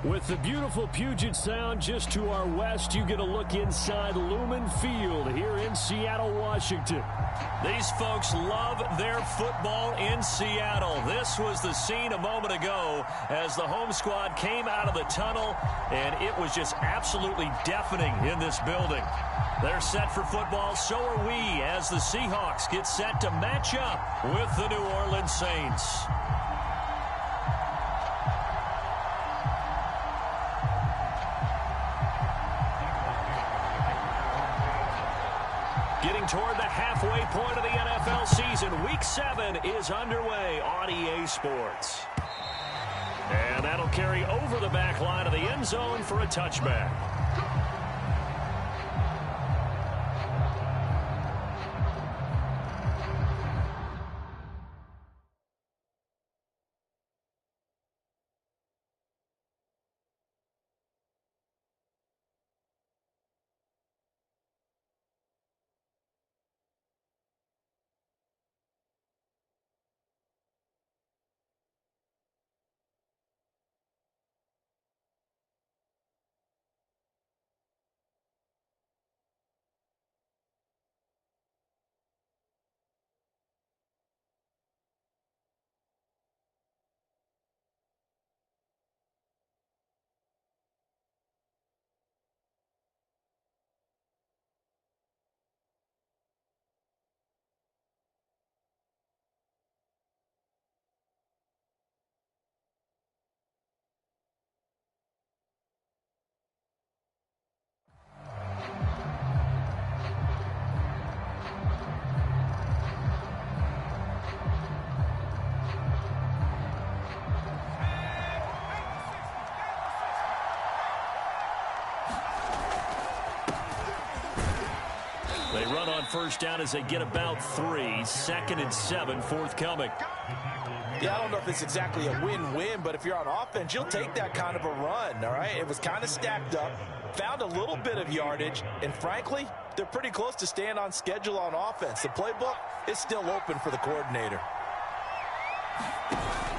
With the beautiful Puget Sound just to our west, you get a look inside Lumen Field here in Seattle, Washington. These folks love their football in Seattle. This was the scene a moment ago as the home squad came out of the tunnel, and it was just absolutely deafening in this building. They're set for football, so are we, as the Seahawks get set to match up with the New Orleans Saints. Getting toward the halfway point of the NFL season, Week 7 is underway on EA Sports. And that'll carry over the back line of the end zone for a touchback. They run on first down as they get about 3. 2nd and 7 forthcoming. Yeah, I don't know if it's exactly a win-win, but if you're on offense, you'll take that kind of a run, all right? It was kind of stacked up, found a little bit of yardage, and frankly, they're pretty close to staying on schedule on offense. The playbook is still open for the coordinator.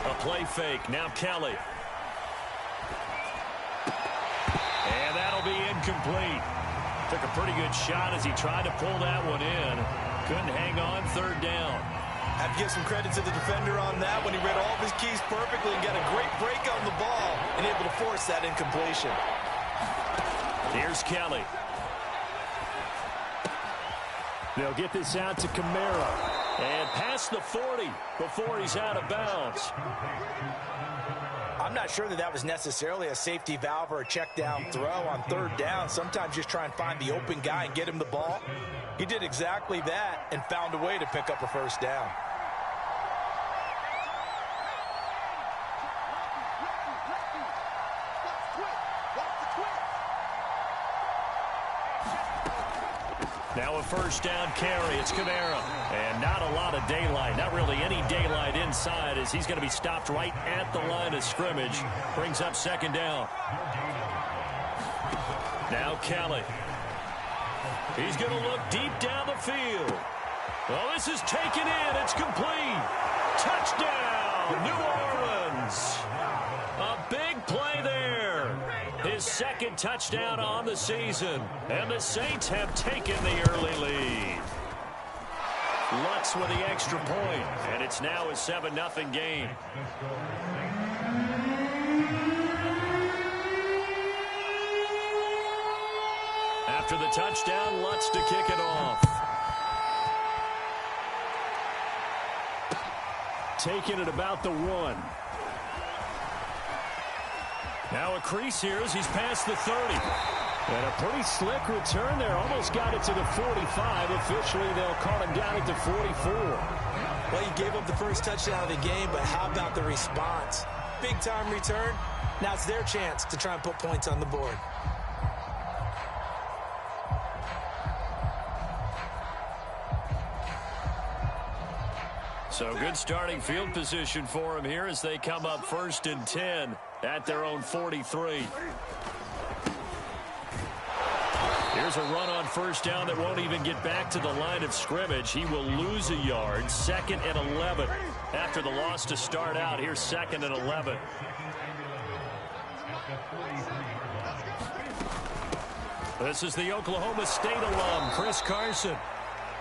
A play fake. Now Kelly. And that'll be incomplete. Took a pretty good shot as he tried to pull that one in. Couldn't hang on. 3rd down. I have to give some credit to the defender on that when he read all of his keys perfectly and got a great break on the ball and able to force that incompletion. Here's Kelly. They'll get this out to Kamara. And past the 40 before he's out of bounds. I'm not sure that was necessarily a safety valve or a check down throw on 3rd down. Sometimes just try and find the open guy and get him the ball. He did exactly that and found a way to pick up a 1st down. Now a 1st down carry. It's Kamara. And not a lot of daylight. Not really any daylight inside as he's going to be stopped right at the line of scrimmage. Brings up 2nd down. Now Kelly. He's going to look deep down the field. Well, this is taken in. It's complete. Touchdown, New Orleans. A big play there. His 2nd touchdown on the season. And the Saints have taken the early lead. Lutz with the extra point. And it's now a 7-0 game. After the touchdown, Lutz to kick it off. Taking it about the 1. Now a crease here as he's past the 30. And a pretty slick return there. Almost got it to the 45. Officially, they'll call him down at the 44. Well, you gave up the first touchdown of the game, but how about the response? Big-time return. Now it's their chance to try and put points on the board. So good starting field position for him here as they come up 1st and 10 at their own 43. Here's a run on 1st down that won't even get back to the line of scrimmage. He will lose a yard. 2nd and 11 after the loss to start out. Here's 2nd and 11. This is the Oklahoma State alum, Chris Carson.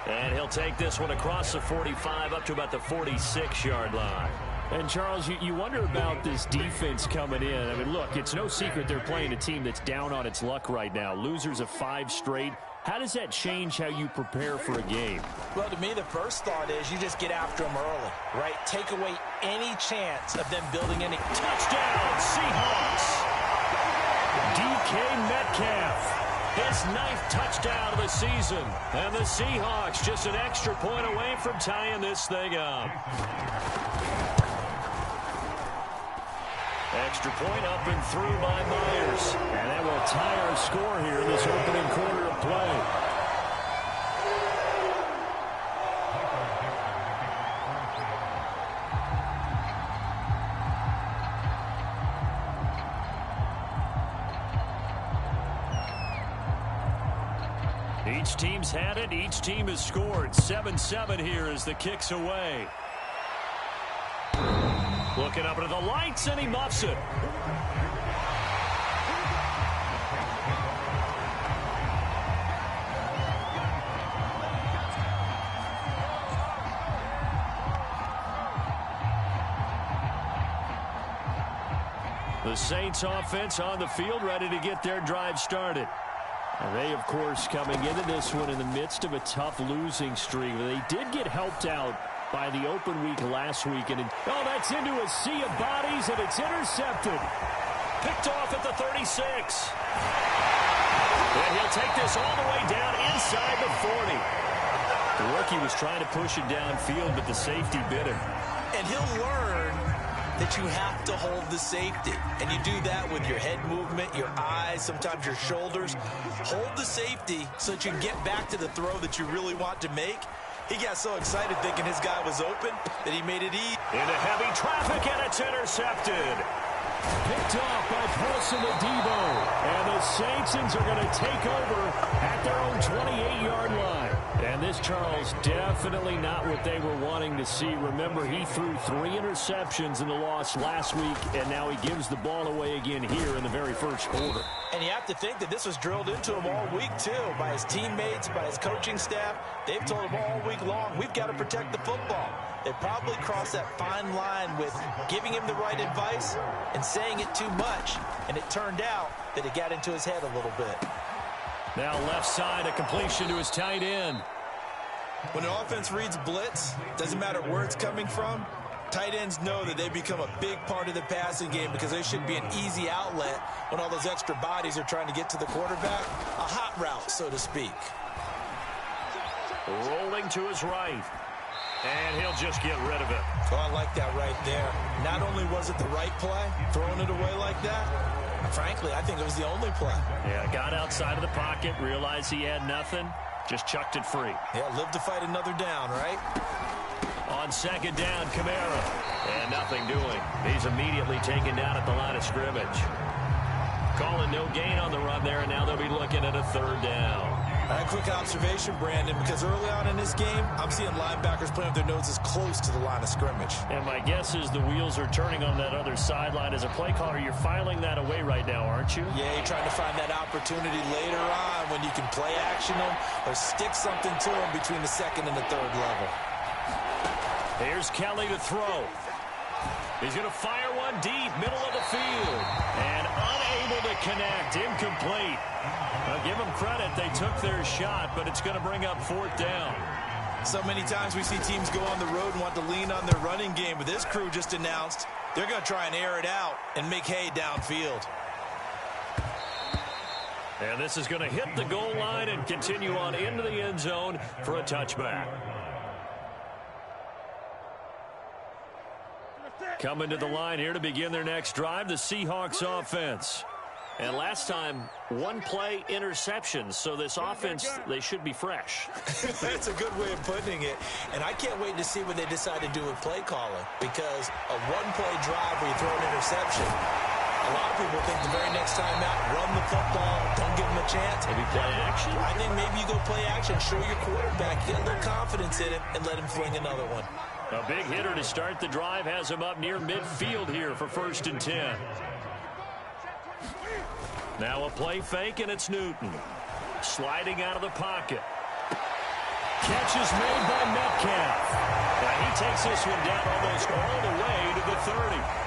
And he'll take this one across the 45 up to about the 46-yard line. And, Charles, you wonder about this defense coming in. I mean, look, it's no secret they're playing a team that's down on its luck right now. Losers of 5 straight. How does that change how you prepare for a game? Well, to me, the first thought is you just get after them early, right? Take away any chance of them building any. Touchdown, Seahawks! DK Metcalf. His 9th touchdown of the season. And the Seahawks just an extra point away from tying this thing up. Extra point up and through by Myers. And that will tie our score here in this opening quarter of play. Each team's had it. Each team has scored. 7-7 here as the kick's away. Looking up into the lights, and he muffs it. The Saints offense on the field, ready to get their drive started. And they, of course, coming into this one in the midst of a tough losing streak. They did get helped out by the open week last week. And that's into a sea of bodies, and it's intercepted. Picked off at the 36. And he'll take this all the way down inside the 40. The rookie was trying to push it downfield, but the safety bit him. And he'll learn that you have to hold the safety. And you do that with your head movement, your eyes, sometimes your shoulders. Hold the safety so that you can get back to the throw that you really want to make. He got so excited thinking his guy was open that he made it easy. Into heavy traffic, and it's intercepted. Picked off by Paulson Adebo. And the Saints are going to take over at their own 28-yard line. And this, Charles, definitely not what they were wanting to see. Remember, he threw 3 interceptions in the loss last week, and now he gives the ball away again here in the very first quarter. And you have to think that this was drilled into him all week, too, by his teammates, by his coaching staff. They've told him all week long, we've got to protect the football. They probably crossed that fine line with giving him the right advice and saying it too much, and it turned out that it got into his head a little bit. Now left side, a completion to his tight end. When an offense reads blitz, doesn't matter where it's coming from, tight ends know that they become a big part of the passing game because they should be an easy outlet when all those extra bodies are trying to get to the quarterback. A hot route, so to speak. Rolling to his right. And he'll just get rid of it. Oh, I like that right there. Not only was it the right play, throwing it away like that, frankly, I think it was the only play. Yeah, got outside of the pocket, realized he had nothing, just chucked it free. Yeah, live to fight another down, right? On second down, Kamara. And nothing doing. He's immediately taken down at the line of scrimmage. Calling no gain on the run there, and now they'll be looking at a 3rd down. A quick observation, Brandon, because early on in this game, I'm seeing linebackers playing with their noses close to the line of scrimmage. And my guess is the wheels are turning on that other sideline. As a play caller, you're filing that away right now, aren't you? Yeah, you're trying to find that opportunity later on when you can play action them or stick something to them between the 2nd and the 3rd level. Here's Kelly to throw. He's going to fire one deep, middle of the field. And unable to connect, incomplete. I'll give them credit. They took their shot, but it's going to bring up 4th down. So many times we see teams go on the road and want to lean on their running game, but this crew just announced they're going to try and air it out and make hay downfield. And this is going to hit the goal line and continue on into the end zone for a touchback. Coming to the line here to begin their next drive, the Seahawks offense. And last time, 1 play interceptions, so this offense, they should be fresh. That's a good way of putting it. And I can't wait to see what they decide to do with play calling, because a 1-play drive where you throw an interception, a lot of people think the very next time out, run the football, don't give them a chance. Maybe play action? I think maybe you go play action, show your quarterback, get a little confidence in him, and let him fling another one. A big hitter to start the drive has him up near midfield here for 1st and 10. Now a play fake, and it's Newton. Sliding out of the pocket. Catch is made by Metcalf. Now he takes this one down almost all the way to the 30.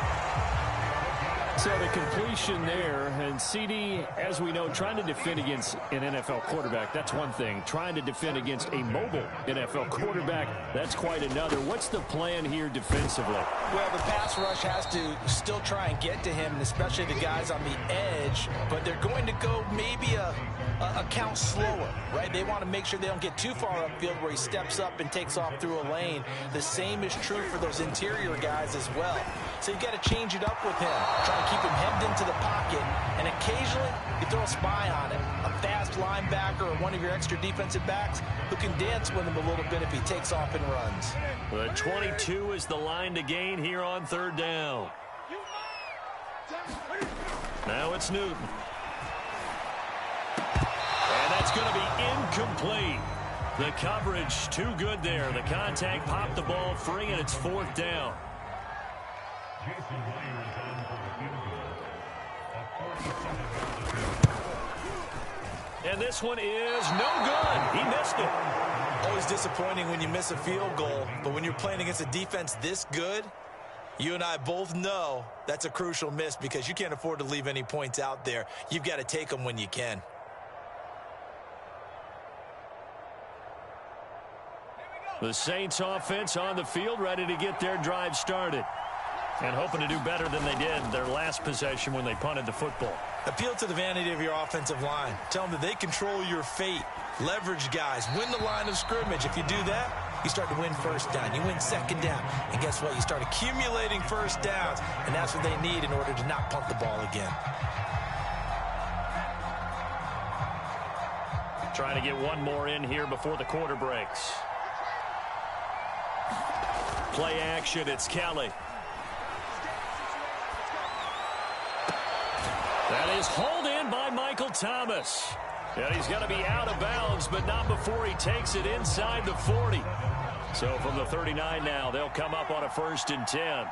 So the completion there, and CD, as we know, trying to defend against an NFL quarterback, that's one thing. Trying to defend against a mobile NFL quarterback, that's quite another. What's the plan here defensively? Well, the pass rush has to still try and get to him, and especially the guys on the edge, but they're going to go maybe a count slower, right? They want to make sure they don't get too far upfield where he steps up and takes off through a lane. The same is true for those interior guys as well. So you've got to change it up with him. Try to keep him hemmed into the pocket, and occasionally you throw a spy on him. A fast linebacker or one of your extra defensive backs who can dance with him a little bit if he takes off and runs. The 22 is the line to gain here on third down. Now it's Newton. And that's going to be incomplete. The coverage too good there. The contact popped the ball free, and it's fourth down. And this one is no good. He missed it. Always disappointing when you miss a field goal, but when you're playing against a defense this good, you and I both know that's a crucial miss because you can't afford to leave any points out there. You've got to take them when you can. The Saints offense on the field, ready to get their drive started. And hoping to do better than they did their last possession when they punted the football. Appeal to the vanity of your offensive line. Tell them that they control your fate. Leverage guys. Win the line of scrimmage. If you do that, you start to win first down. You win second down. And guess what? You start accumulating first downs. And that's what they need in order to not punt the ball again. Trying to get one more in here before the quarter breaks. Play action. It's Kelly. That is hauled in by Michael Thomas. And he's going to be out of bounds, but not before he takes it inside the 40. So from the 39 now, they'll come up on a 1st and 10.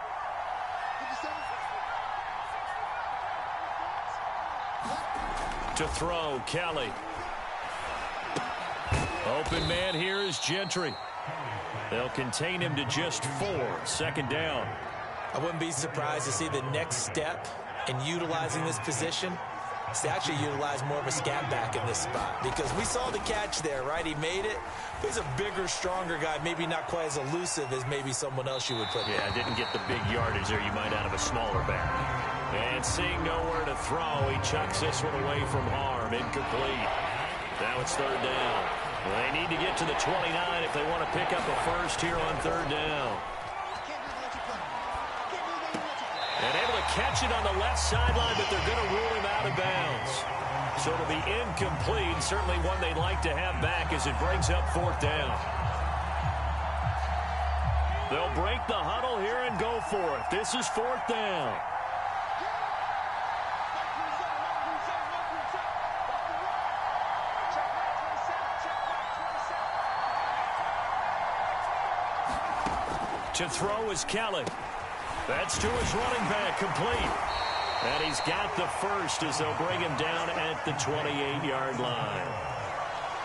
To throw, Kelly. Open man here is Gentry. They'll contain him to just 4. 2nd down. I wouldn't be surprised to see the next step in utilizing this position is to actually utilize more of a scat back in this spot, because we saw the catch there, right? He made it. He's a bigger, stronger guy, maybe not quite as elusive as maybe someone else you would put there. Yeah, didn't get the big yardage there you might out of a smaller back. And seeing nowhere to throw, he chucks this one away from harm. Incomplete. Now it's 3rd down. They need to get to the 29 if they want to pick up a first here on 3rd down. And able to catch it on the left sideline, but they're going to rule him out of bounds. So it'll be incomplete. Certainly one they'd like to have back as it brings up 4th down. They'll break the huddle here and go for it. This is 4th down. To throw is Kelly. That's to his running back, complete. And he's got the first as they'll bring him down at the 28-yard line.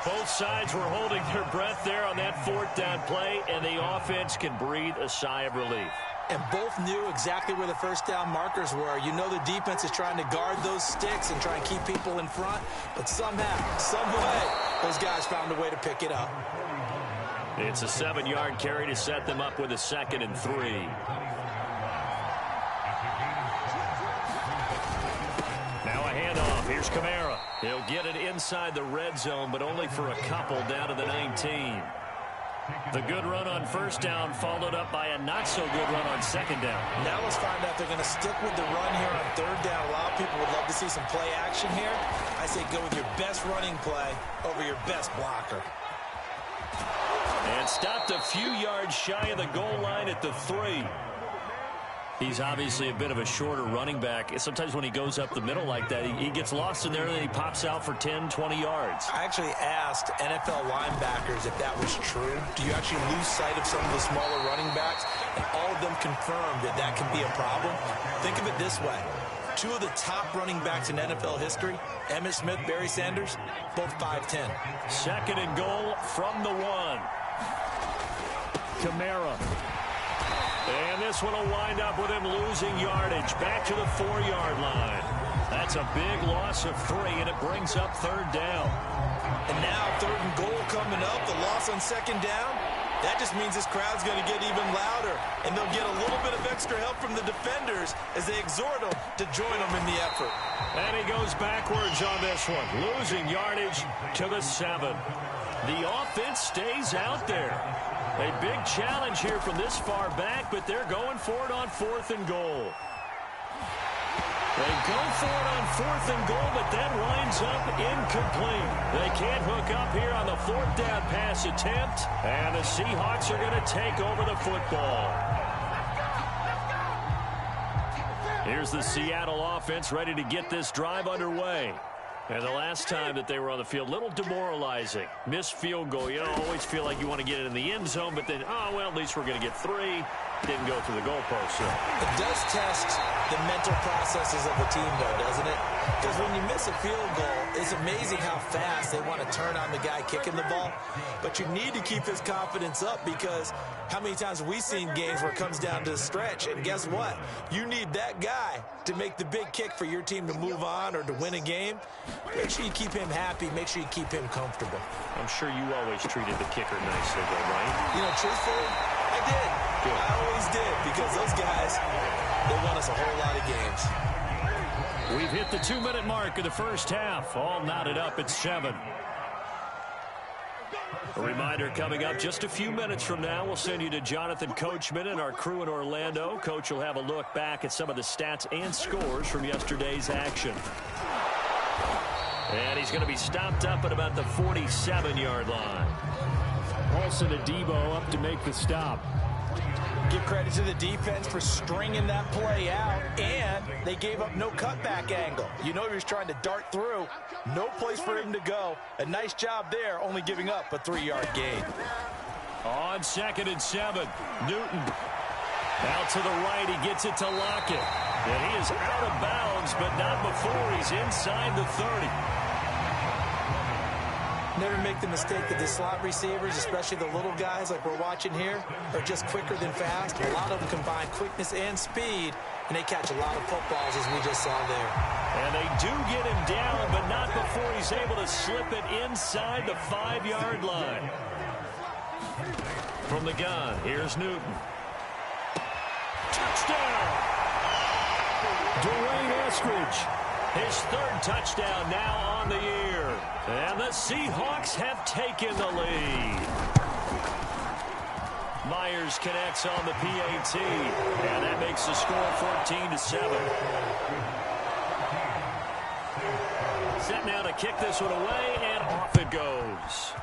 Both sides were holding their breath there on that 4th down play, and the offense can breathe a sigh of relief. And both knew exactly where the first down markers were. You know the defense is trying to guard those sticks and try and keep people in front, but somehow, some way, those guys found a way to pick it up. It's a 7-yard carry to set them up with a 2nd and 3. Now a handoff. Here's Kamara. He'll get it inside the red zone, but only for a couple down to the 19. The good run on 1st down followed up by a not-so-good run on 2nd down. Now let's find out if they're going to stick with the run here on 3rd down. A lot of people would love to see some play action here. I say go with your best running play over your best blocker. And stopped a few yards shy of the goal line at the 3. He's obviously a bit of a shorter running back. Sometimes when he goes up the middle like that, he gets lost in there and then he pops out for 10, 20 yards. I actually asked NFL linebackers if that was true. Do you actually lose sight of some of the smaller running backs? And all of them confirmed that that can be a problem. Think of it this way. Two of the top running backs in NFL history, Emmitt Smith, Barry Sanders, both 5'10". Second and goal from the 1. Kamara. And this one will wind up with him losing yardage back to the 4-yard line. That's a big loss of 3, and it brings up 3rd down. And now 3rd and goal coming up, the loss on 2nd down. That just means this crowd's going to get even louder, and they'll get a little bit of extra help from the defenders as they exhort them to join them in the effort. And he goes backwards on this one, losing yardage to the 7. The offense stays out there. A big challenge here from this far back, but they're going for it on 4th and goal. They go for it on 4th and goal, but that winds up incomplete. They can't hook up here on the 4th down pass attempt, and the Seahawks are going to take over the football. Here's the Seattle offense ready to get this drive underway. And the last time that they were on the field, a little demoralizing. Missed field goal. You know, always feel like you want to get it in the end zone, but then, oh, well, at least we're going to get 3. Didn't go through the goalpost. So. It does test the mental processes of the team, though, doesn't it? Because when you miss a field goal, it's amazing how fast they want to turn on the guy kicking the ball. But you need to keep his confidence up, because how many times have we seen games where it comes down to the stretch? And guess what? You need that guy to make the big kick for your team to move on or to win a game. Make sure you keep him happy. Make sure you keep him comfortable. I'm sure you always treated the kicker nicely, though, right? You know, truthfully, I did. Good. I always did, because those guys, they won us a whole lot of games. We've hit the 2-minute mark of the first half. All knotted up at 7. A reminder coming up just a few minutes from now. We'll send you to Jonathan Coachman and our crew in Orlando. Coach will have a look back at some of the stats and scores from yesterday's action. And he's going to be stopped up at about the 47-yard line. Paulson Adebo up to make the stop. Give credit to the defense for stringing that play out, and they gave up no cutback angle. You know he was trying to dart through. No place for him to go. A nice job there, only giving up a 3-yard gain. On 2nd and 7, Newton. Out to the right, he gets it to Lockett. And he is out of bounds, but not before he's inside the 30. Never make the mistake that the slot receivers, especially the little guys like we're watching here, are just quicker than fast. A lot of them combine quickness and speed, and they catch a lot of footballs, as we just saw there. And they do get him down, but not before he's able to slip it inside the 5-yard line. From the gun, here's Newton. Touchdown! Dwayne Eskridge. His 3rd touchdown now on the year. And the Seahawks have taken the lead. Myers connects on the PAT. And that makes the score 14-7. Set now to kick this one away, and off it goes.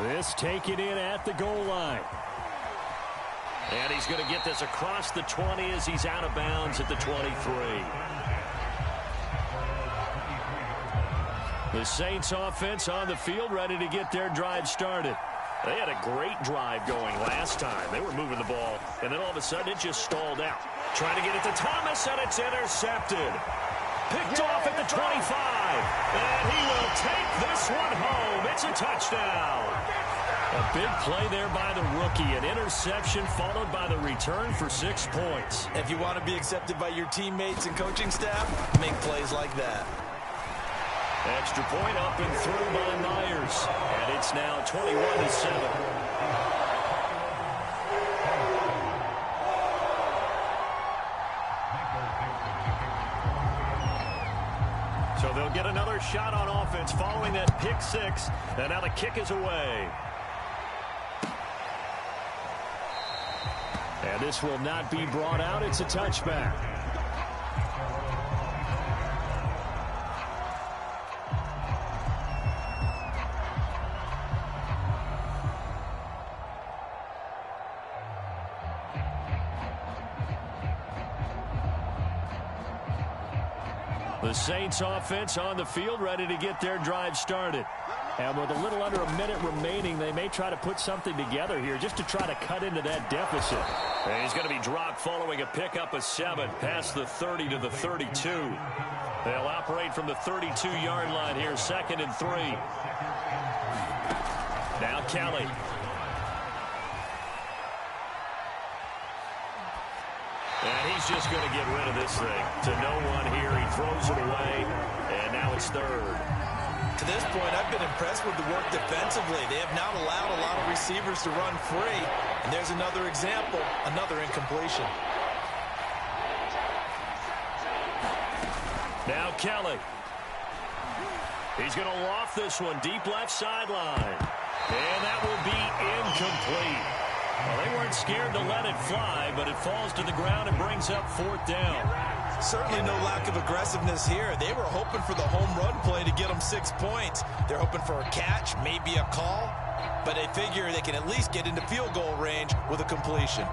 This taken in at the goal line. And he's going to get this across the 20 as he's out of bounds at the 23. The Saints offense on the field ready to get their drive started. They had a great drive going last time. They were moving the ball, and then all of a sudden it just stalled out. Trying to get it to Thomas, and it's intercepted. Picked off at the 25. And he will take this one home. It's a touchdown. A big play there by the rookie. An interception followed by the return for 6 points. If you want to be accepted by your teammates and coaching staff, make plays like that. Extra point up and through by Myers. And it's now 21-7. So they'll get another shot on offense following that pick 6. And now the kick is away. And this will not be brought out. It's a touchback. The Saints offense on the field ready to get their drive started. And with a little under a minute remaining, they may try to put something together here just to try to cut into that deficit. And he's going to be dropped following a pickup of 7 past the 30 to the 32. They'll operate from the 32-yard line here, 2nd and 3. Now Kelly. And he's just going to get rid of this thing. To no one here. He throws it away, and now it's 3rd. To this point, I've been impressed with the work defensively. They have not allowed a lot of receivers to run free. And there's another example, another incompletion. Now Kelly. He's going to loft this one deep left sideline. And that will be incomplete. Well, they weren't scared to let it fly, but it falls to the ground and brings up 4th down. Certainly no lack of aggressiveness here. They were hoping for the home run play to get them 6 points. They're hoping for a catch, maybe a call, but they figure they can at least get into field goal range with a completion.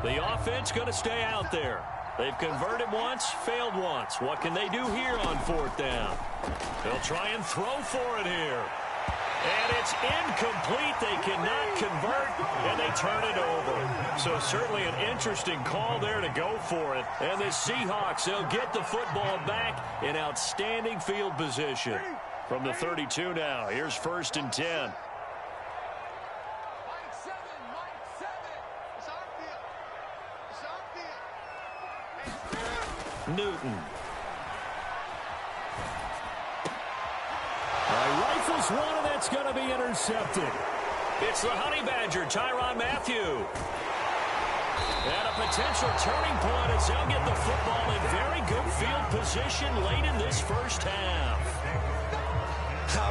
The offense going to stay out there. They've converted once, failed once. What can they do here on 4th down? They'll try and throw for it here. And it's incomplete. They cannot convert, and they turn it over. So certainly an interesting call there to go for it. And the Seahawks, they'll get the football back in outstanding field position. From the 32 now, here's 1st and 10. Newton. Rifles one, and that's going to be intercepted. It's the Honey Badger, Tyrann Mathieu. And a potential turning point as they'll get the football in very good field position late in this first half.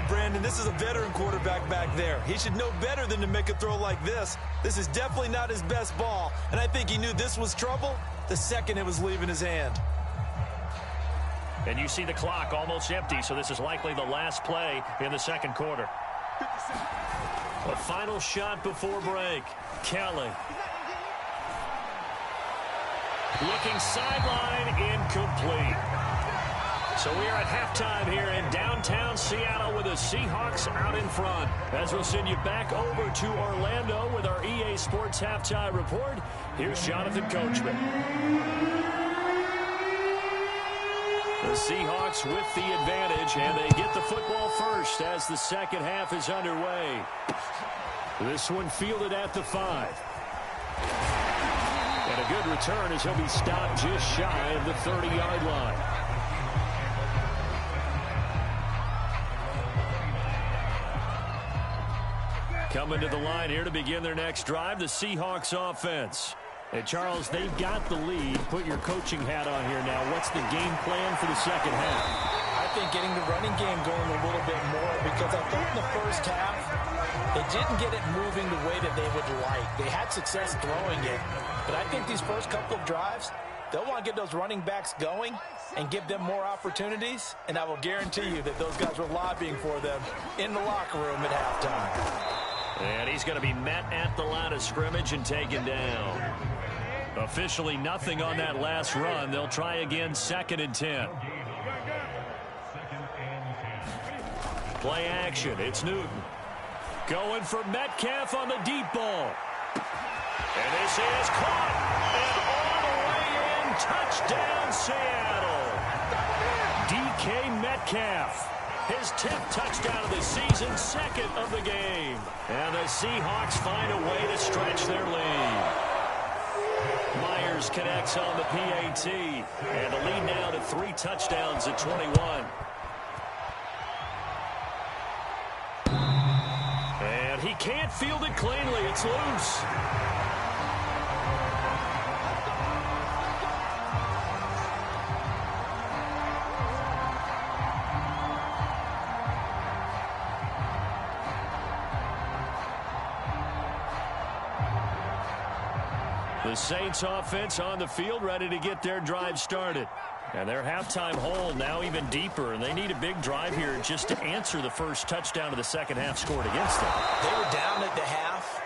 Brandon, this is a veteran quarterback back there. He should know better than to make a throw like this. This is definitely not his best ball, and I think he knew this was trouble the second it was leaving his hand. And you see the clock almost empty, so this is likely the last play in the 2nd quarter. A final shot before break. Kelly. Looking sideline, incomplete. So we are at halftime here in downtown Seattle with the Seahawks out in front. As we'll send you back over to Orlando with our EA Sports Halftime Report, here's Jonathan Coachman. The Seahawks with the advantage, and they get the football first as the second half is underway. This one fielded at the 5. And a good return as he'll be stopped just shy of the 30-yard line. Coming to the line here to begin their next drive, the Seahawks offense. And, Charles, they've got the lead. Put your coaching hat on here now. What's the game plan for the second half? I think getting the running game going a little bit more, because I thought in the first half they didn't get it moving the way that they would like. They had success throwing it, but I think these first couple of drives, they'll want to get those running backs going and give them more opportunities, and I will guarantee you that those guys were lobbying for them in the locker room at halftime. And he's going to be met at the line of scrimmage and taken down. Officially nothing on that last run. They'll try again, 2nd and 10. Play action. It's Newton. Going for Metcalf on the deep ball. And this is caught. And all the way in. Touchdown, Seattle. DK Metcalf. His 10th touchdown of the season, 2nd of the game. And the Seahawks find a way to stretch their lead. Myers connects on the PAT. And the lead now to 3 touchdowns at 21. And he can't field it cleanly. It's loose. The Saints offense on the field, ready to get their drive started. And their halftime hole now even deeper, and they need a big drive here just to answer the first touchdown of the second half scored against them. They were down at the half.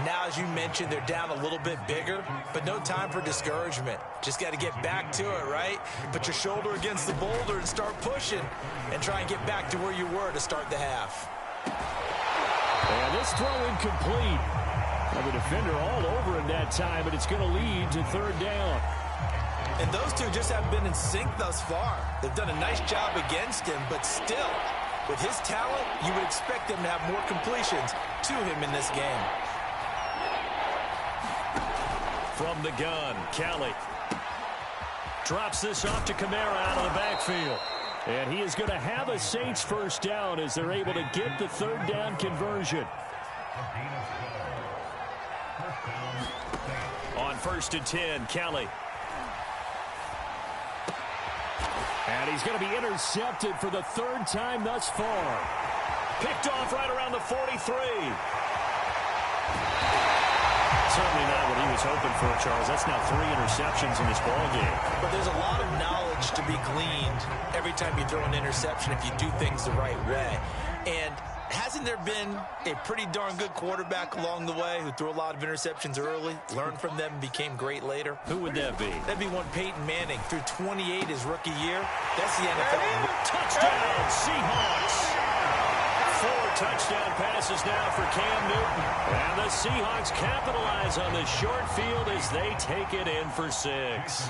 Now, as you mentioned, they're down a little bit bigger, but no time for discouragement. Just got to get back to it, right? Put your shoulder against the boulder and start pushing and try and get back to where you were to start the half. And this throw incomplete. Well, the defender all over him that time, but it's going to lead to third down. And those two just haven't been in sync thus far. They've done a nice job against him, but still, with his talent, you would expect him to have more completions to him in this game. From the gun, Kelly drops this off to Kamara out of the backfield. And he is going to have a Saints first down as they're able to get the third down conversion. On 1st and 10, Kelly. And he's going to be intercepted for the third time thus far. Picked off right around the 43. Certainly not what he was hoping for, Charles. That's now 3 interceptions in this ballgame. But there's a lot of knowledge to be gleaned every time you throw an interception if you do things the right way. And hasn't there been a pretty darn good quarterback along the way who threw a lot of interceptions early, learned from them, and became great later? Who would that be? That'd be one Peyton Manning. Threw 28 his rookie year. That's the NFL. Touchdown, Seahawks. 4 touchdown passes now for Cam Newton. And the Seahawks capitalize on the short field as they take it in for 6.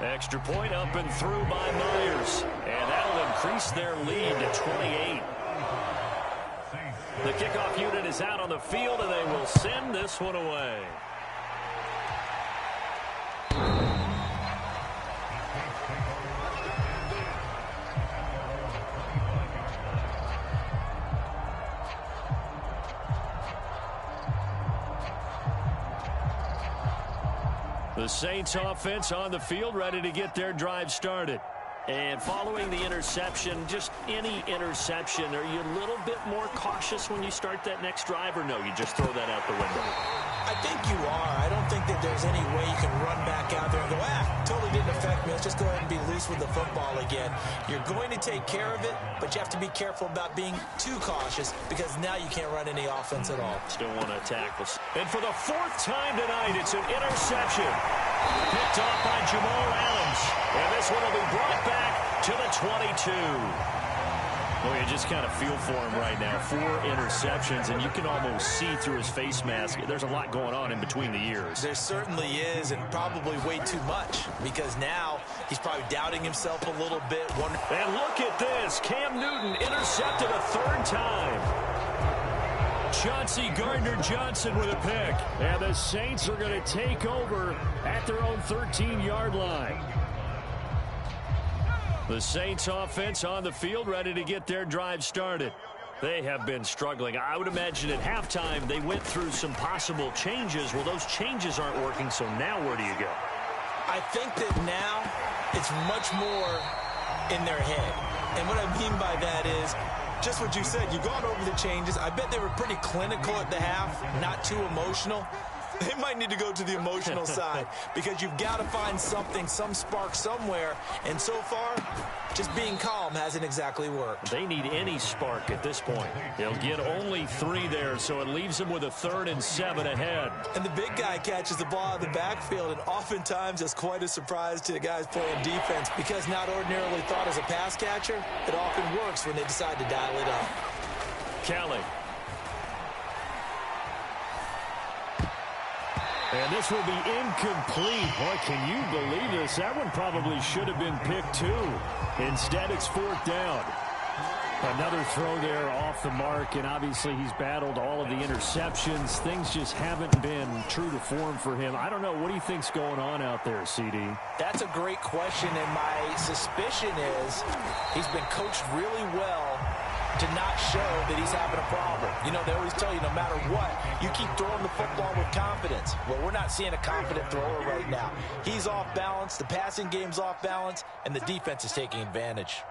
Extra point up and through by Myers. And that'll increase their lead to 28. The kickoff unit is out on the field, and they will send this one away. The Saints offense on the field, ready to get their drive started. And following the interception, just any interception, are you a little bit more cautious when you start that next drive, or no, you just throw that out the window? I think you are. I don't think that there's any way you can run back out there and go, totally didn't affect me. Let's just go ahead and be loose with the football again. You're going to take care of it, but you have to be careful about being too cautious because now you can't run any offense at all. Still want to tackle. And for the 4th time tonight, it's an interception. Picked off by Jamal Adams. And this one will be brought back to the 22. Well, you just kind of feel for him right now. 4 interceptions, and you can almost see through his face mask. There's a lot going on in between the ears. There certainly is, and probably way too much, because now he's probably doubting himself a little bit. And look at this. Cam Newton intercepted a 3rd time. Chauncey Gardner-Johnson with a pick. And the Saints are going to take over at their own 13-yard line. The Saints offense on the field, ready to get their drive started. They have been struggling. I would imagine at halftime they went through some possible changes. Well, those changes aren't working, so now where do you go? I think that now it's much more in their head. And what I mean by that is just what you said. You've gone over the changes. I bet they were pretty clinical at the half, not too emotional. They might need to go to the emotional side because you've got to find something, some spark somewhere. And so far, just being calm hasn't exactly worked. They need any spark at this point. They'll get only 3 there, so it leaves them with a 3rd and 7 ahead. And the big guy catches the ball out of the backfield, and oftentimes it's quite a surprise to the guys playing defense because not ordinarily thought as a pass catcher, it often works when they decide to dial it up. Kelly. And this will be incomplete. Boy, can you believe this? That one probably should have been picked too. Instead, it's 4th down. Another throw there off the mark, and obviously he's battled all of the interceptions. Things just haven't been true to form for him. I don't know. What do you think's going on out there, CD? That's a great question, and my suspicion is he's been coached really well to not show that he's having a problem. You know, they always tell you no matter what, you keep throwing the football with confidence. Well, we're not seeing a confident thrower right now. He's off balance, the passing game's off balance, and the defense is taking advantage.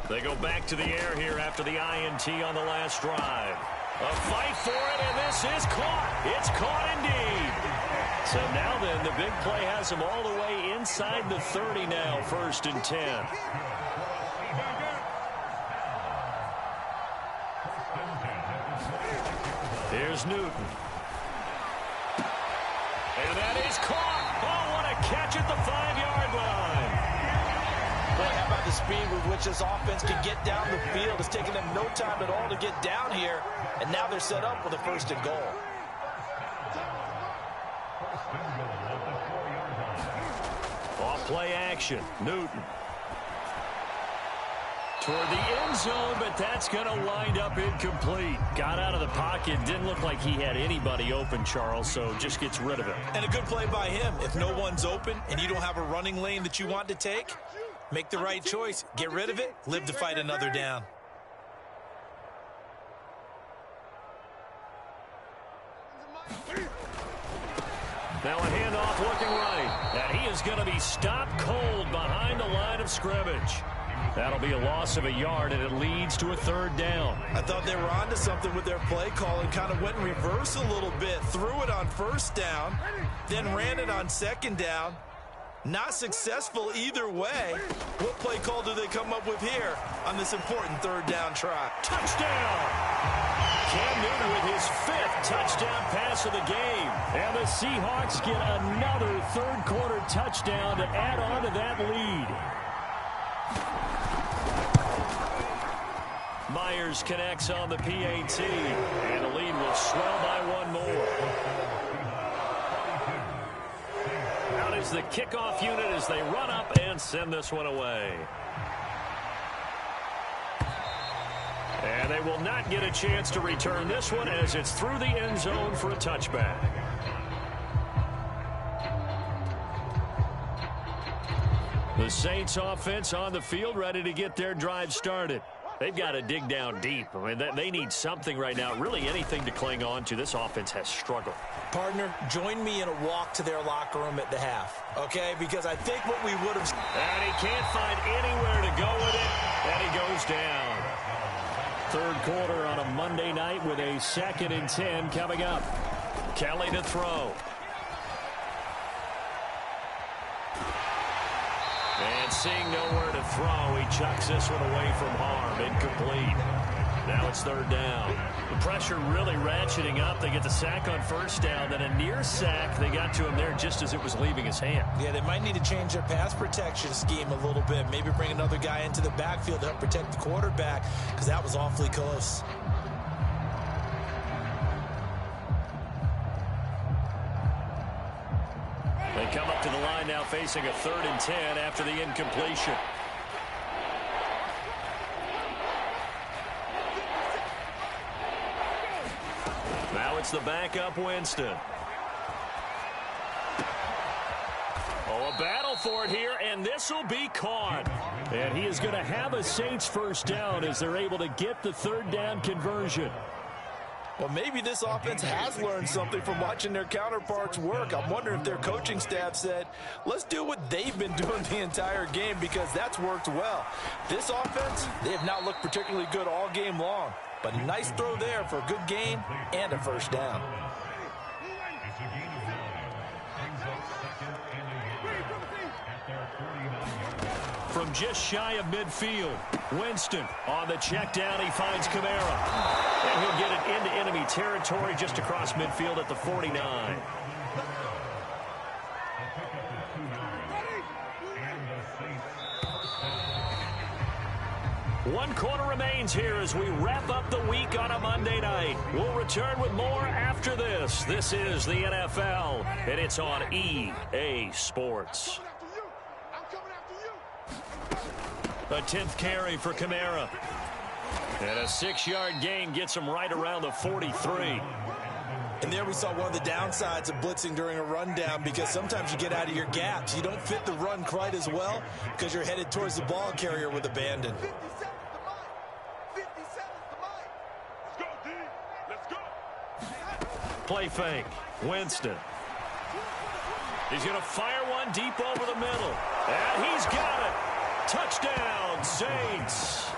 They go back to the air here after the INT on the last drive. A fight for it, and this is caught. It's caught indeed. So now then, the big play has them all the way inside the 30 now, 1st and 10. Here's Newton. And that is caught. Oh, what a catch at the 5-yard line. Boy, how about the speed with which this offense can get down the field? It's taking them no time at all to get down here, and now they're set up with a 1st and goal. Off play action. Newton. Toward the end zone, but that's going to wind up incomplete. Got out of the pocket. Didn't look like he had anybody open, Charles, so just gets rid of it. And a good play by him. If no one's open and you don't have a running lane that you want to take, make the right choice. Get rid of it. Live to fight another down. Now a handoff looking right. And he is going to be stopped cold behind the line of scrimmage. That'll be a loss of a yard, and it leads to a 3rd down. I thought they were onto something with their play call and kind of went in reverse a little bit. Threw it on 1st down, then ran it on 2nd down. Not successful either way. What play call do they come up with here on this important 3rd down try? Touchdown! Cam Newton with his 5th touchdown pass of the game. And the Seahawks get another 3rd quarter touchdown to add on to that lead. Myers connects on the PAT, and the lead will swell by 1 more. Out is the kickoff unit as they run up and send this one away. And they will not get a chance to return this one as it's through the end zone for a touchback. The Saints offense on the field ready to get their drive started. They've got to dig down deep. I mean, they need something right now, really anything to cling on to. This offense has struggled. Partner, join me in a walk to their locker room at the half, okay? Because I think what we would have... And he can't find anywhere to go with it, and he goes down. 3rd quarter on a Monday night with a 2nd and 10 coming up. Kelly to throw. And seeing nowhere to throw, he chucks this one away from harm. Incomplete. Now it's 3rd down. The pressure really ratcheting up. They get the sack on 1st down. Then a near sack. They got to him there just as it was leaving his hand. Yeah, they might need to change their pass protection scheme a little bit. Maybe bring another guy into the backfield to help protect the quarterback, because that was awfully close. They come up to the line now facing a 3rd and 10 after the incompletion. Now it's the backup Winston. Oh, a battle for it here, and this will be caught. And he is going to have a Saints 1st down as they're able to get the 3rd down conversion. Well, maybe this offense has learned something from watching their counterparts work. I'm wondering if their coaching staff said, let's do what they've been doing the entire game, because that's worked well. This offense, they have not looked particularly good all game long. But a nice throw there for a good gain and a 1st down. From just shy of midfield, Winston on the check down. He finds Kamara. And he'll get it into enemy territory just across midfield at the 49. One quarter remains here as we wrap up the week on a Monday night. We'll return with more after this. This is the NFL, and it's on EA Sports. A 10th carry for Kamara. And a 6-yard gain gets him right around the 43. And there we saw one of the downsides of blitzing during a rundown, because sometimes you get out of your gaps. You don't fit the run quite as well because you're headed towards the ball carrier with abandon. Play fake. Winston. He's going to fire one deep over the middle. And he's got it. Touchdown, Saints.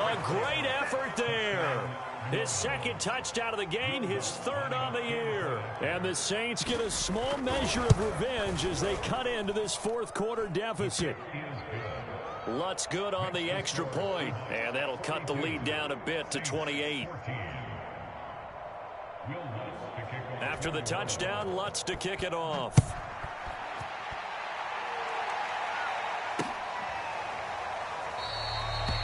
A great effort there. His second touchdown of the game, his third on the year. And the Saints get a small measure of revenge as they cut into this fourth quarter deficit. Lutz good on the extra point, and that'll cut the lead down a bit to 28. After the touchdown, Lutz to kick it off.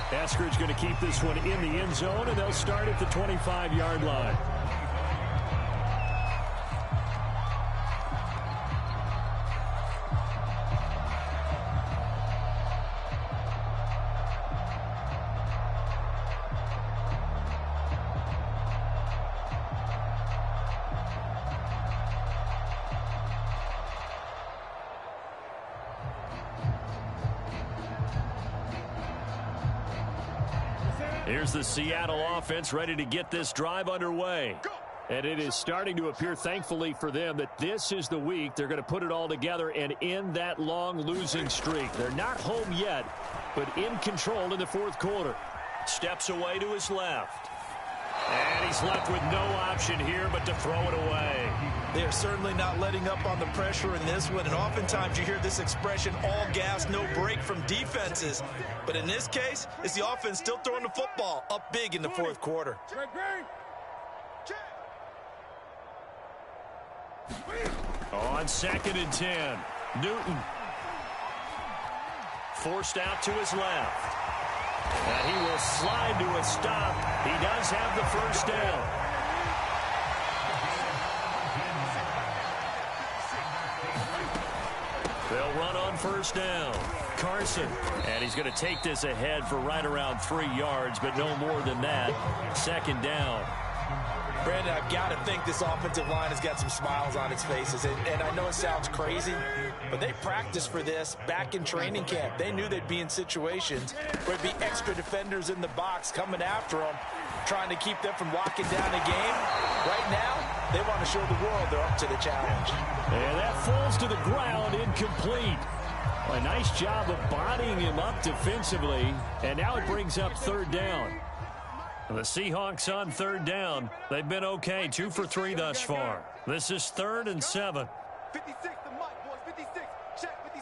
Eskridge going to keep this one in the end zone, and they'll start at the 25-yard line. Here's the Seattle offense ready to get this drive underway. And it is starting to appear, thankfully for them, that this is the week they're going to put it all together and end that long losing streak. They're not home yet, but in control in the fourth quarter. Steps away to his left. And he's left with no option here but to throw it away. They're certainly not letting up on the pressure in this one, and oftentimes you hear this expression, all gas, no break from defenses. But in this case, it's the offense still throwing the football up big in the fourth quarter. On 2nd and 10, Newton. Forced out to his left. And he will slide to a stop. He does have the first down. They'll run on first down. Carson. And he's going to take this ahead for right around 3 yards, but no more than that. 2nd down. Brandon, I've got to think this offensive line has got some smiles on its faces. And I know it sounds crazy, but they practiced for this back in training camp. They knew they'd be in situations where there'd be extra defenders in the box coming after them, trying to keep them from locking down a game. Right now, they want to show the world they're up to the challenge. And that falls to the ground, incomplete. A nice job of bodying him up defensively, and now it brings up 3rd down. The Seahawks on 3rd down. They've been okay, 2 for 3 thus far. This is 3rd and 7. 56 to Mike, boys. 56. Check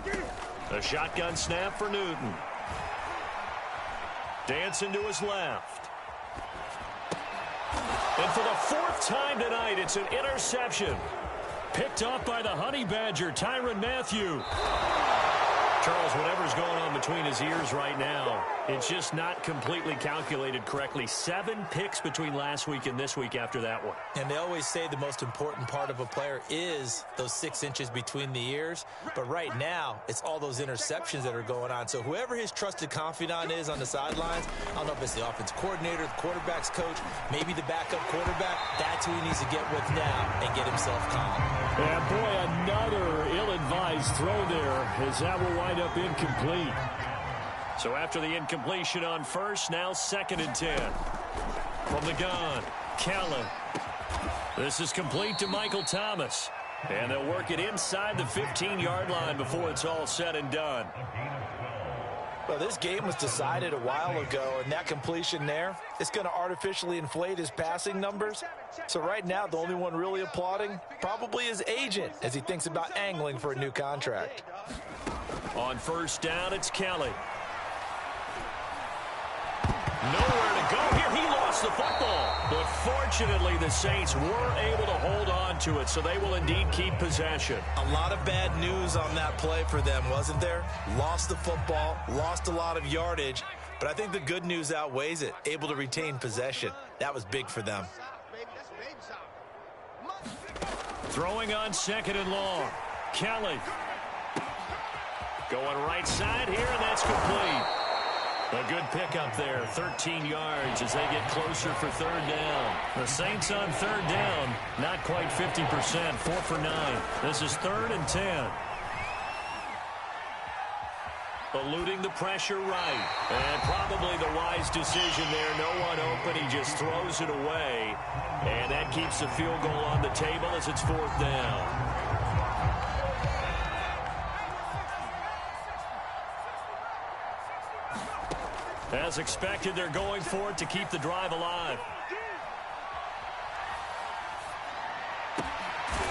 56. A shotgun snap for Newton. Dancing to his left. And for the 4th time tonight, it's an interception. Picked off by the Honey Badger, Tyrann Mathieu. Charles, whatever's going on between his ears right now, it's just not completely calculated correctly. 7 picks between last week and this week after that one. And they always say the most important part of a player is those 6 inches between the ears. But right now, it's all those interceptions that are going on. So whoever his trusted confidant is on the sidelines, I don't know if it's the offense coordinator, the quarterback's coach, maybe the backup quarterback, that's who he needs to get with now and get himself calm. And boy, another ill-advised throw there as that will wind up incomplete. So after the incompletion on first, now 2nd and 10. From the gun, Kelly. This is complete to Michael Thomas. And they'll work it inside the 15-yard line before it's all said and done. Well, this game was decided a while ago, and that completion there, it's going to artificially inflate his passing numbers. So right now, the only one really applauding probably his agent as he thinks about angling for a new contract. On first down, it's Kelly. Nowhere to go here. He lost the football. But fortunately, the Saints were able to hold on to it, so they will indeed keep possession. A lot of bad news on that play for them, wasn't there? Lost the football, lost a lot of yardage, but I think the good news outweighs it. Able to retain possession. That was big for them. Throwing on 2nd and long. Kelly. Going right side here, and that's complete. A good pickup there, 13 yards as they get closer for 3rd down. The Saints on 3rd down, not quite 50%, 4 for 9. This is 3rd and 10. Eluding the pressure right. And probably the wise decision there. No one open, he just throws it away. And that keeps the field goal on the table as it's 4th down. As expected, they're going for it to keep the drive alive.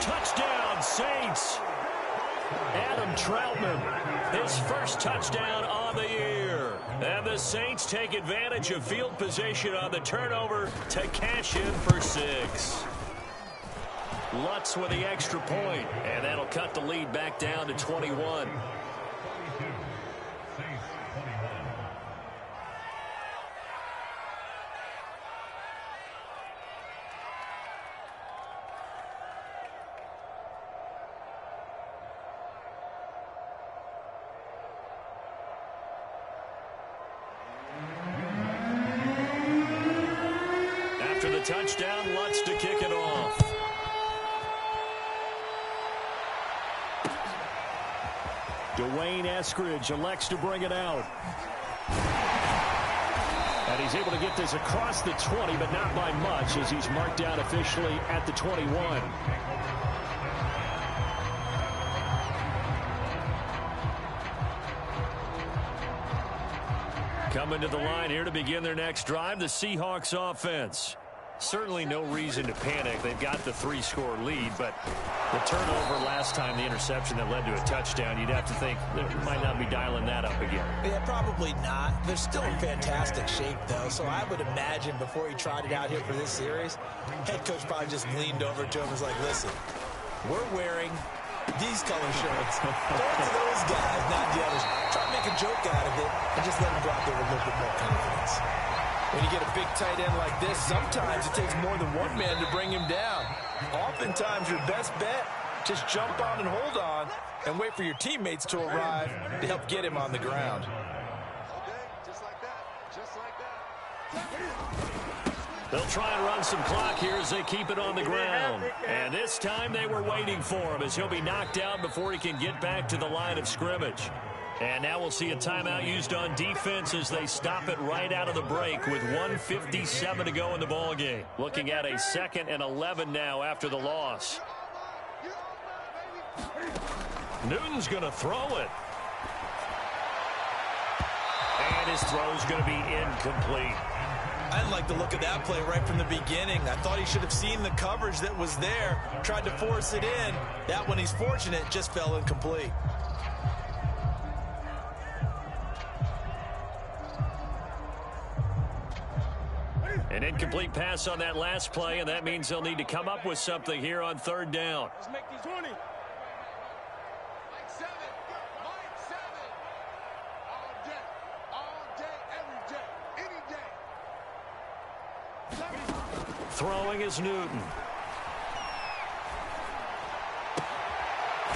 Touchdown, Saints. Adam Troutman, his first touchdown on the year. And the Saints take advantage of field position on the turnover to cash in for 6. Lutz with the extra point, and that'll cut the lead back down to 21. After the touchdown, Lutz to kick it off. Dwayne Eskridge elects to bring it out. And he's able to get this across the 20, but not by much, as he's marked out officially at the 21. Coming to the line here to begin their next drive, the Seahawks offense. Certainly no reason to panic. They've got the 3-score lead, but the turnover last time, the interception that led to a touchdown, you'd have to think they might not be dialing that up again. Yeah, probably not. They're still in fantastic shape, though, so I would imagine before he tried it out here for this series, head coach probably just leaned over to him and was like, listen, we're wearing these color shirts. Throw it to those guys, not the others. Try to make a joke out of it and just let them go out there with a little bit more confidence. When you get a big tight end like this, sometimes it takes more than one man to bring him down. Oftentimes, your best bet, just jump on and hold on and wait for your teammates to arrive to help get him on the ground. Okay, just like that. Just like that. They'll try and run some clock here as they keep it on the ground. And this time they were waiting for him as he'll be knocked out before he can get back to the line of scrimmage. And now we'll see a timeout used on defense as they stop it right out of the break with 1:57 to go in the ballgame. Looking at a 2nd and 11 now after the loss. Newton's going to throw it. And his throw's going to be incomplete. I didn't like the look of that play right from the beginning. I thought he should have seen the coverage that was there, tried to force it in. That one, he's fortunate, just fell incomplete. An incomplete pass on that last play, and that means they'll need to come up with something here on 3rd down. Let's make these 20. Mike 7. Mike 7. All day, every day. Any day. Throwing is Newton.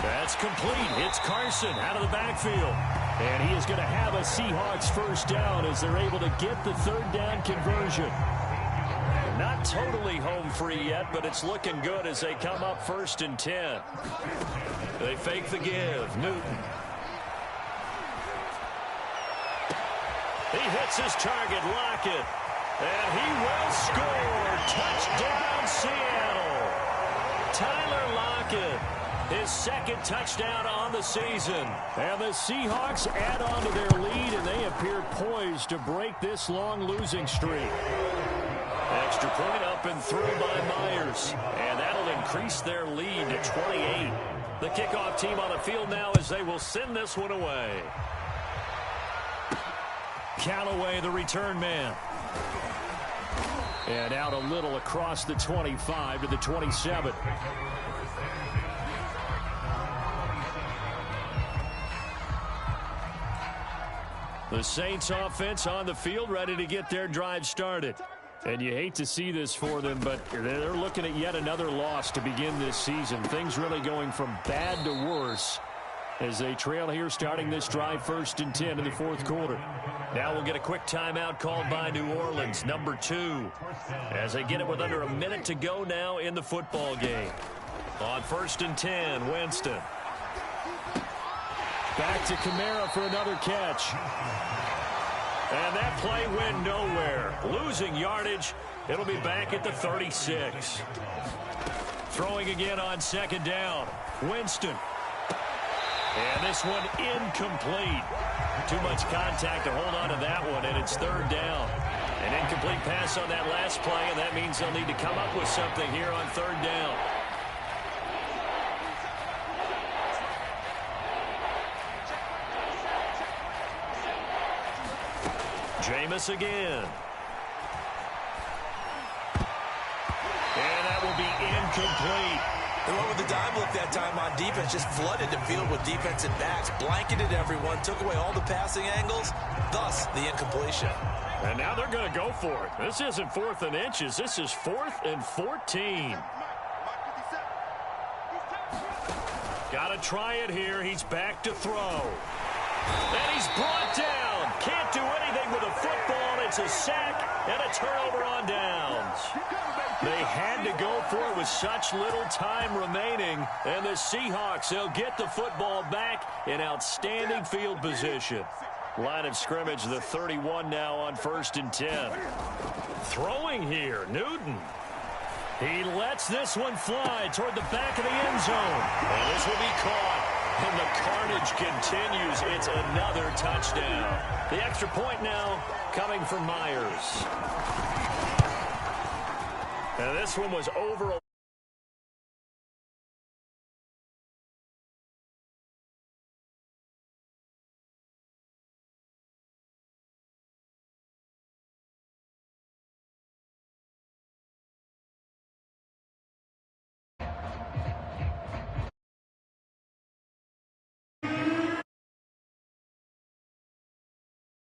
That's complete. It's Carson out of the backfield. And he is going to have a Seahawks first down as they're able to get the 3rd down conversion. Not totally home free yet, but it's looking good as they come up 1st and 10. They fake the give. Newton. He hits his target, Lockett. And he will score. Touchdown, Seattle. Tyler Lockett. His 2nd touchdown on the season. And the Seahawks add on to their lead, and they appear poised to break this long losing streak. Extra point up and through by Myers. And that'll increase their lead to 28. The kickoff team on the field now as they will send this one away. Callaway, the return man. And out a little across the 25 to the 27. The Saints offense on the field ready to get their drive started. And you hate to see this for them, but they're looking at yet another loss to begin this season. Things really going from bad to worse as they trail here starting this drive 1st and 10 in the 4th quarter. Now we'll get a quick timeout called by New Orleans, number 2. As they get it with under a minute to go now in the football game. On 1st and 10, Winston. Back to Kamara for another catch. And that play went nowhere. Losing yardage. It'll be back at the 36. Throwing again on 2nd down. Winston. And this one incomplete. Too much contact to hold on to that one, and it's third down. An incomplete pass on that last play, and that means they'll need to come up with something here on third down. Jameis again. And that will be incomplete. They went with the dime look that time on defense, just flooded the field with defensive backs, blanketed everyone, took away all the passing angles, thus the incompletion. And now they're going to go for it. This isn't 4th and inches. This is 4th and 14. Got to try it here. He's back to throw. And he's brought down. Can't do anything with a football. It's a sack and a turnover on downs. They had to go for it with such little time remaining. And the Seahawks, they'll get the football back in outstanding field position. Line of scrimmage, the 31 now on 1st and 10. Throwing here, Newton. He lets this one fly toward the back of the end zone. And this will be caught. And the carnage continues. It's another touchdown. The extra point now coming from Myers. And this one was over a